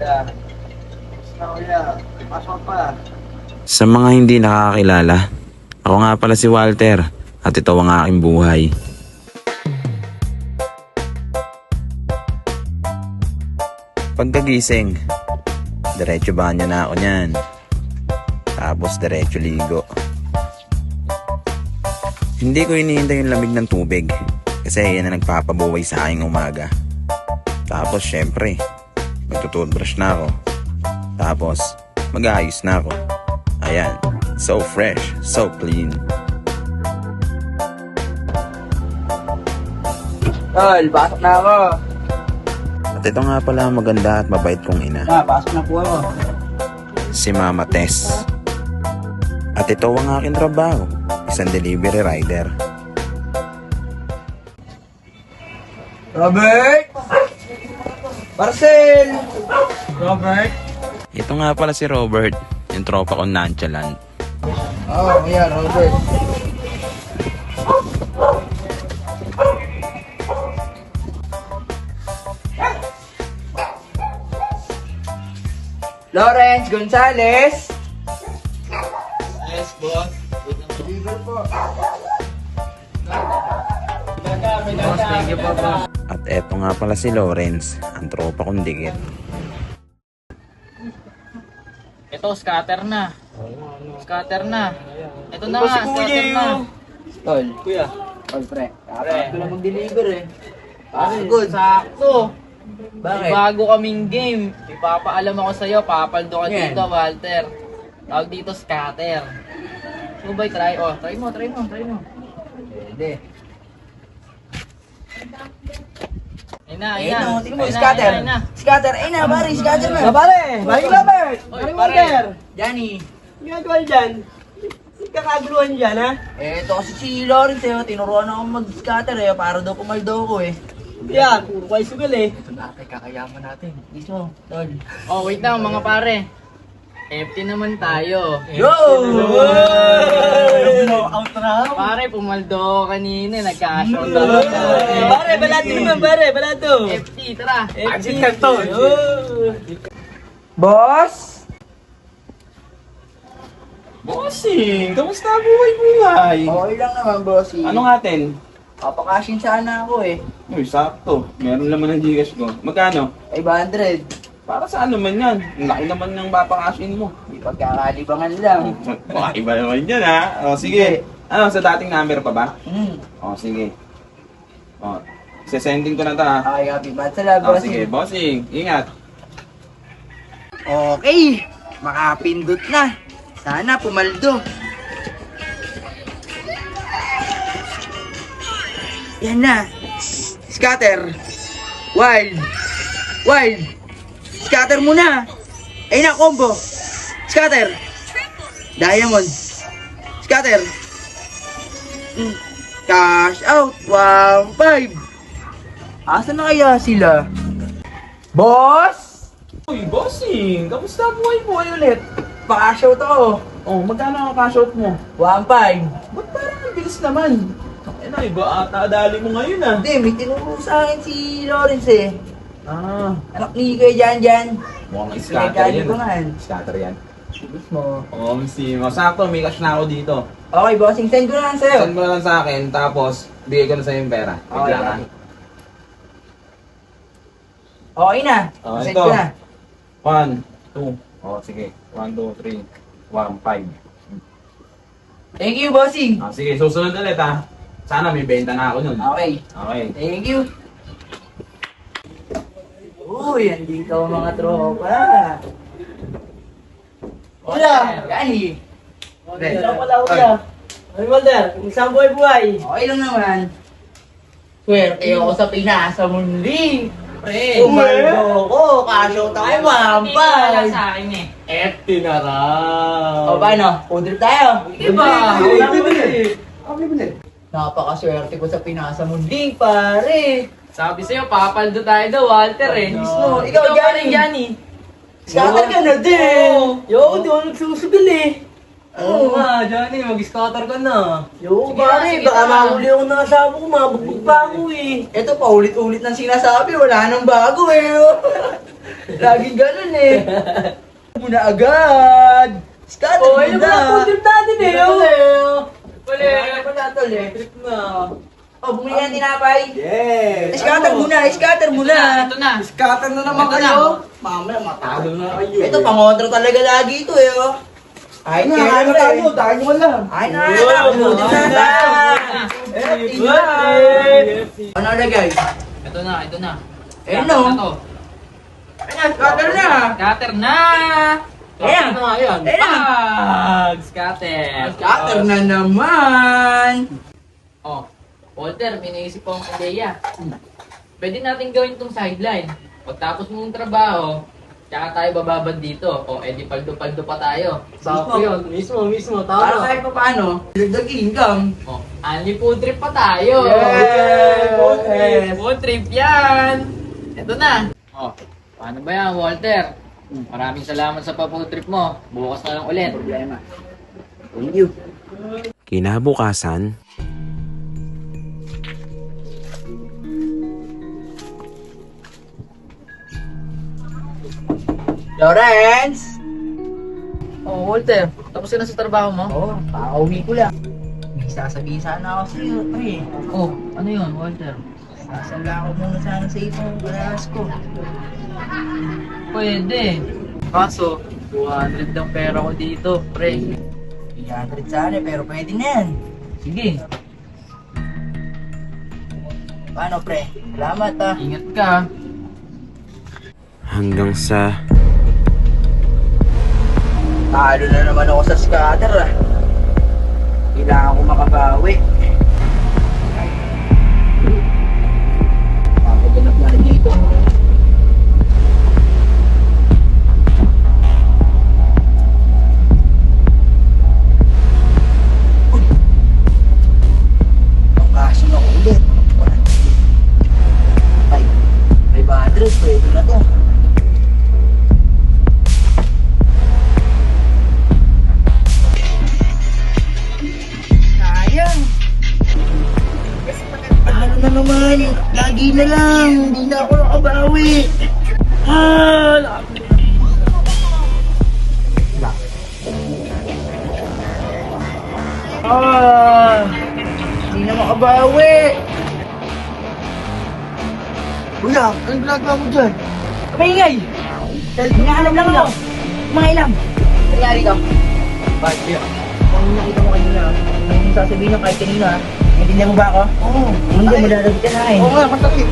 Yeah. Kuya. Pasok pa. Sa mga hindi nakakilala, ako nga pala si Walter at ito ang aking buhay. Pagkagising, diretso banyo na ako niyan. Tapos diretso ligo. Hindi ko hinihintay yung lamig ng tubig kasi yan ang nagpapabuhay sa aking umaga. Tapos syempre, magtutoothbrush na ako. Tapos mag-aayos na ako. Ayan, so fresh, so clean. Tol, pasok na ako. At ito nga pala ang maganda at mabait kong ina, Pasok na po ako. si Mama Tess. At ito ang aking trabaho, isang delivery rider. Robert! Marcel! Robert? Ito nga pala si Robert, yung tropa kong nonchalant. Kuya, Robert. Lawrence Gonzalez. Yes, boss. Deliver po. Boss, thank you po, boss. At eto nga pala si Lawrence, ang tropa kong dikit. Ito, scatter na. Scatter na. Ito na nga, scatter na. Tol. Kuya. Tol, pre. Kakapag ko lang mag-deliver eh. Good. Sakto. Bakit? May bago kaming game. Ipapaalam ako sa'yo, papaldo ka Yan. dito, Walter. Tawag dito, scatter. So, boy, try. Oh, try mo. Pwede. Ayun na. Tingnan mo, scatter. Ayun na. Scatter. Ayun na, pare. Scatter na. Pare! Balik Robert! Oy, Balik pare. Walter! Johnny. Ang ginagawa dyan? Kakaguluhan dyan, ha? Ito kasi si Lawrence eh. Tinuruan ako mag-scatter eh. Para daw pumaldo ko eh. Yan, puro kayo sugal eh. Ito na, kakayaman natin. Gusto, tol. Oh, wait lang, mga pare. FT naman tayo. Yo! Out na ako. Pare, pumaldo ako kanina. Nagka-shot Pare, balato naman, pare, balato. FT, tara. Exit karton. Boss? Bossing, kamusta ang buhay-buhay? Okay lang naman, bossy. Anong atin? Papakashin sana ako eh. Uy, sakto. Meron naman ng Gcash ko. Magkano? 500. Para sa ano man yan? Ang laki naman ng papakashin mo. Di pagkakalibangan lang. Baka iba naman yan, ha? O, sige. Ano, sa dating number pa ba? O, sige. O, sesending ko na to, ha? Okay, happy birthday sa O, bossy. sige, bossing. Ingat. Okay, makapindot na. Sana pumaldo. Yan na. Scatter. Wild. Wild. Scatter muna. Ayun na, combo. Scatter. Diamond. Scatter. Cash out. 1-5. Asan na kaya sila? Boss! Uy, bossing. Kamusta ang buhay-buhay ulit? Pa-cash out ako. Oh, magkano ang cash out mo? 1-5. Ba't parang ang bilis naman? Eh na, iba ata dali mo ngayon, ah. Hindi, may tinuro sa akin si Lawrence eh. Ah, Anak ni Kuya Jan. mukhang Scatter scatter yan, yan. ah. Scatter yan. Bilis mo. Oo, si Masakto, may cash na ako dito. Okay, bossing, send ko na lang sa'yo. Send mo na lang sa akin, tapos bigay ko na sa'yo yung pera. Okay, Bigla ka. okay. Okay na. Oh, Send ito. ko na. 1, 2. Oh, sige. 1, 2, 3, 1, 5. Thank you, bossing. Ah, sige, susunod ulit, ha. Sana may benta na ako nun. Okay. Okay. Thank you. Uy, andito ang mga tropa. Hola, Gani. Ito pala, kuya. Ay, Walter, isang buhay-buhay. Okay lang naman. Swerte ako sa pinasa mundi. Pre. Umaldo ko, kasyo tayo, Wala mampay. sa akin eh. FT na raw. O, paano? Food trip tayo. Diba? Napakaswerte ko sa pinasa mundi, pare. Sabi sa'yo, papaldo tayo daw, Walter eh. Mismo. Ikaw, Johnny. Johnny. Scatter ka na din. Yo, di ako nagsusugal eh. Oo nga, Johnny, mag-scatter ka na. Yo, Sige pare, na, sige baka na. mahuli ako ng asawa ko, mabugbog pa ako eh. Ito, paulit-ulit ng sinasabi, wala nang bago eh. Laging ganun eh. Muna agad. Scatter Oh, muna. ayun na po trip natin eh. Wala. Ano pa nato eh? Trip na. Oh, bumili na ng tinapay. Yes! Scatter muna, scatter muna. Ito na. Scatter na naman Ito kayo. na. Mamaya matalo na kayo. Ito, pangontra talaga lagi ito eh, oh. Ay, Ay, kaya na tayo. Tayo mo lang. Ay, buti na. Ano na guys? Ito na, ito na. Ayun no. Ayan, scatter na. Scatter na! Ayan. Ano nga yun? Ayan. Pag! Scatter! Scatter na naman. Oh, Walter, may naisip akong ideya. Pwede natin gawin itong sideline. Pagtapos mong trabaho, tsaka tayo bababad dito. O, edi paldo-paldo pa tayo. Sakto yun. Mismo, Para kahit pa paano, dagdag income. O, only food trip pa tayo. Yes! Yes! Food trip yan! Ito na. O, paano ba yan, Walter? Maraming salamat sa pa-food trip mo. Bukas na lang ulit. Problema. Thank you. Kinabukasan, Lawrence! Oh, Walter, tapos ka na sa trabaho mo? Oo, pauwi ko lang. May sasabihin sana ako sa'yo, pre. Oh, ano yun, Walter? Sasala ko muna sana sa itong parehas ko. Pwede. Kaso, 200 ang pera ko dito, pre. 300 sana, pero pwede na yan. Sige, Paano, pre? Salamat, ah. ingat ka. hanggang sa Talo na naman ako sa scatter, ah. Kailangan ko makabawi. Papaganap na rin dito. Uy! Ang kaso na ulit. Ay, may badres, pwede na to. Sayang. Ano na naman? Lagi na lang. Hindi na ako nakabawi. Ah! Hindi na makabawi. Kuya, anong ginagawa mo dyan? Maingay! Hinahanap lang ako. Mga ilam. Nangyari ka? Bakit kaya? Kung nakita mo kanina, anong sasabihin ng kahit kanina, hindi mo ba ako? Oo. Hindi, malalagot ka na eh. Oo nga, masakit.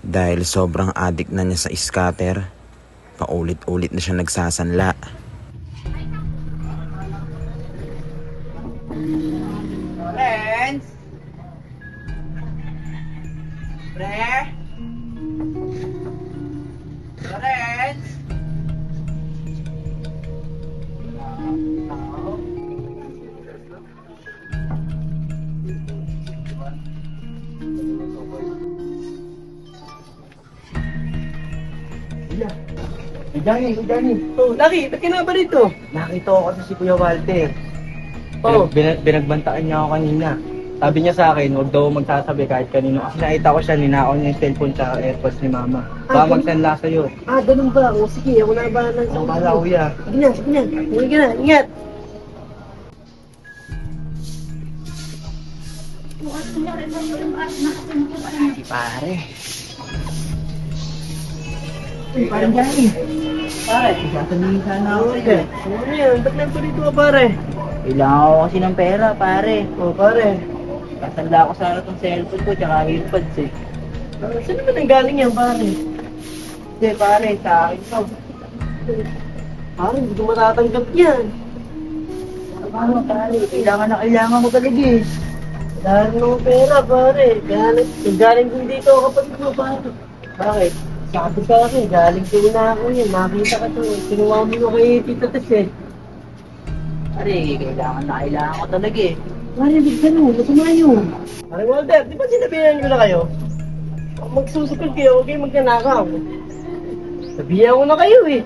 dahil sobrang addict na niya sa scatter, paulit-ulit na siya nagsasanla. Lawrence? Pre? Lawrence? Johnny. Oh, Laki, ba't ka na ba rito? Nakita ko kasi si Kuya Walter. Oh. Binagbantaan niya ako kanina. Sabi niya sa akin, huwag daw magsasabi kahit kanino. Kasi nakita ko siya, ninakaw niya yung cellphone sa airpods ni Mama. Baka magsanla sa'yo. Ah, ganun ba? O sige, ako na ba ng Ang bala, Kuya. Sige na. Hindi ka na, ingat. Si pare. Uy, parang Johnny. Pare, sasabihin sana ako sa'yo. Ano yan? Ba't nandito dito ka pare? Kailangan ko kasi ng pera, pare. Oh, pare. Kasanda ko sana itong cellphone ko, tsaka earpods eh. Saan naman ang galing yan, pare? Hindi, pare, sa akin to. Pare, hindi ko matatanggap yan. Paano, pare? Kailangan ko talaga eh. Dahil ng pera, pare. Galing din dito ako kapatid mo, pare. Bakit? Sabi ka kasi, galing din na ako yan. Nakita ka to. Kinuha mo ko kay Tita Tess eh. Pare, kailangan ko talaga eh. Pare, bigyan mo. Masama yun. Pare Walter, di ba sinabihan ko na kayo? Kung magsusukol kayo, huwag kayo magnanakaw. Sabihan ko na kayo eh.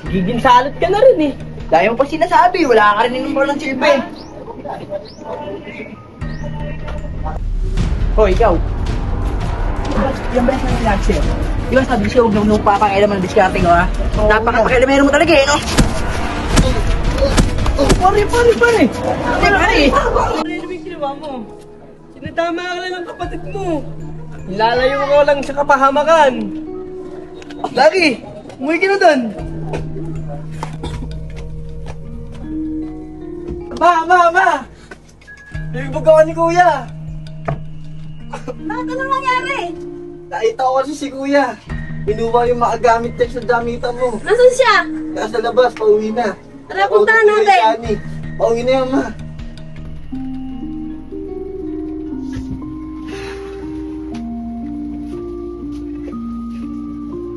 Giging salot ka na rin eh. Dahil mo pa sinasabi, wala ka rin number ng silbi. Hoy, ikaw. Yung ba yung relax eh? Di ba sabi siya, huwag nung papakailaman ng diskarte ko ha? Napakapakailamero mo talaga eh, no? Pare! Pare! Pare, ano yung ginawa mo? Sinatama ka lang ng kapatid mo. Ilalayo ko lang sa kapahamakan. Lagi! Umuwi ka na doon! Ma! Nagbog ako ni Kuya. Bakit ano nangyari? Nakita ko kasi si Kuya. Binuwa yung mga gamit niya sa damitan mo. Nasaan siya? Nasa labas, pauwi na. Tara, puntahan natin. Pauwi na yan, ma.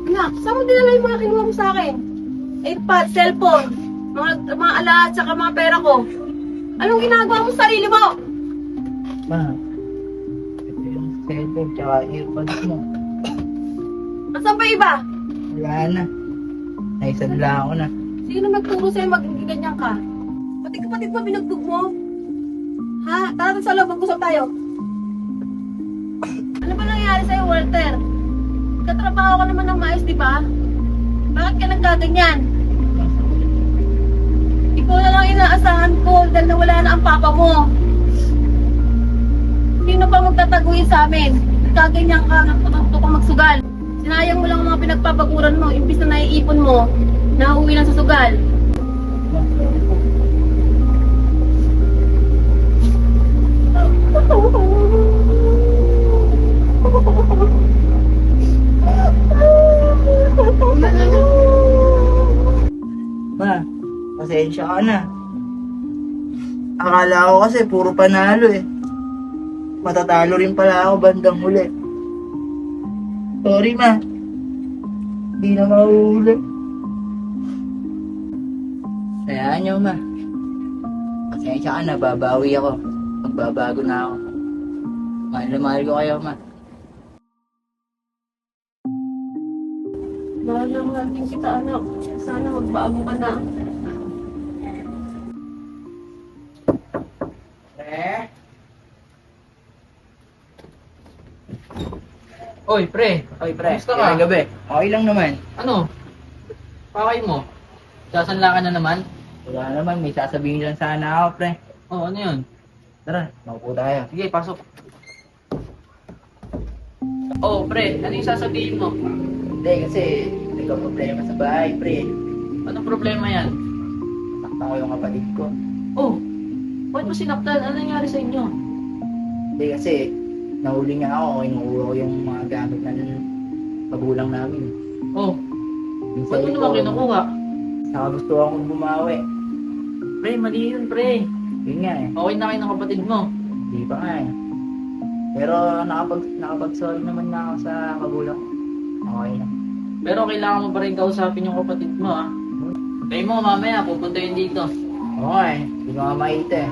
Anak, saan mo dinala yung mga kinuha mo sa akin? iPad, cellphone, mga alahat, saka mga pera ko. Anong ginagawa mo sa sarili mo? Ma, ito yung cellphone tsaka earpods mo. Nasaan pa iba? Wala na. Naisadla ako na. Sino nagturo sa'yo maging ganyan ka? Pati kapatid mo binugtog mo? Ha? Tara sa loob, mag-usap tayo. Ano ba nangyari sa'yo, Walter? Katrabaho ka naman ng maayos, di ba? Bakit ka nagkaganyan? Ikaw na lang inaasahan ko dahil nawala na ang papa mo. Sino pa magtataguin sa amin? Nagkaganyan ka, nagtutukto ka magsugal. Sinayang mo lang ang mga pinagpapaguran mo, imbis na naiipon mo, nauwi lang sa sugal. Ma, pasensya ka na. Akala ko kasi puro panalo eh. Matatalo rin pala ako bandang huli. Sorry ma. Hindi na mauuli. Kaya nyo ma. Pasensya ka na, babawi ako. Magbabago na ako. Mahal na mahal ko kayo ma. Mahal na mahal din kita, anak. Sana magbago ka na. Oy, pre. Oy pre, Kamusta ka? kailan gabi? Okay lang naman. Ano? Pakay mo. Sasanla ka na naman? Wala naman, may sasabihin lang sana ako pre. Oh, ano yun? Tara, maupo tayo. Sige, pasok. Oh, pre. Ano yung sasabihin mo? Hindi kasi nagka-problema sa bahay pre. Anong problema yan? Takta ko yung kapatid ko. Oh, bakit mo sinaktan? Ano nangyari sa inyo? Hindi kasi nahuli nga ako, inuuro ko yung mga gamit ng magulang namin. Oh, Yung ba't mo naman kinukuha? Saka gusto akong bumawi. Pre, mali yun, pre. Yun nga eh, Okay na kayo ng kapatid mo. hindi pa nga eh. Pero nakapag-sorry naman na ako sa magulang. Okay na. Pero kailangan mo pa rin kausapin yung kapatid mo, ha? Tayo mo, mamaya, pupunta yun dito. Oo nga eh, hindi ko nga makita eh.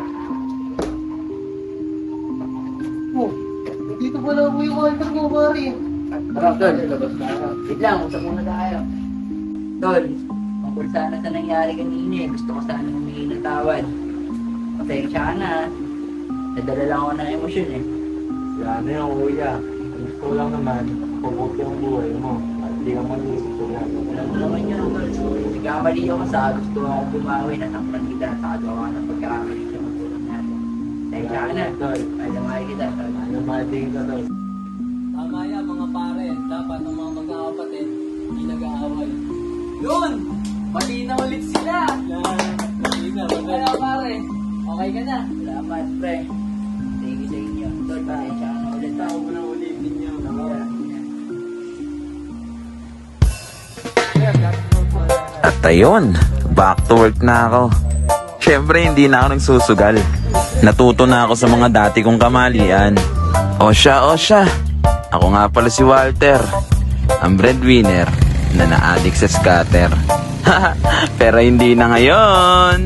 Dito pala ako yung Walter mo, pare. Tara, Tol, labas tayo. Wait lang, usap muna tayo. Tol, tungkol sana sa nangyari kanina eh. Gusto ko sana humingi ng tawad. Pasensya ka na. Nadala lang ako ng emosyon eh. Wala na yung kuya. Gusto ko lang naman, pabuti ang buhay mo. At di ka mag-isip ko yan. Alam mo naman yun, Tol. Nagkamali ako sa gusto akong bumawi na saktan kita sa gawa ng pagkakamali sa magulang natin. Pasensya ka na, Tol. Alamay kita, Tol. Ano mating ka to? Tama yan mga pare. Dapat ang mga magkakapatid hindi nag-aaway. Yun! Mali na ulit sila! Kaya pare, okay ka na? Salamat, pre. Thank you sa inyo. Tol, pasensya ka na ulit. Tao mo na ulit ninyo. At ayun, back to work na ako. Siyempre, hindi na ako nagsusugal. Natuto na ako sa mga dati kong kamalian. O siya. Ako nga pala si Walter, ang breadwinner na na-addict sa scatter. Pero hindi na ngayon.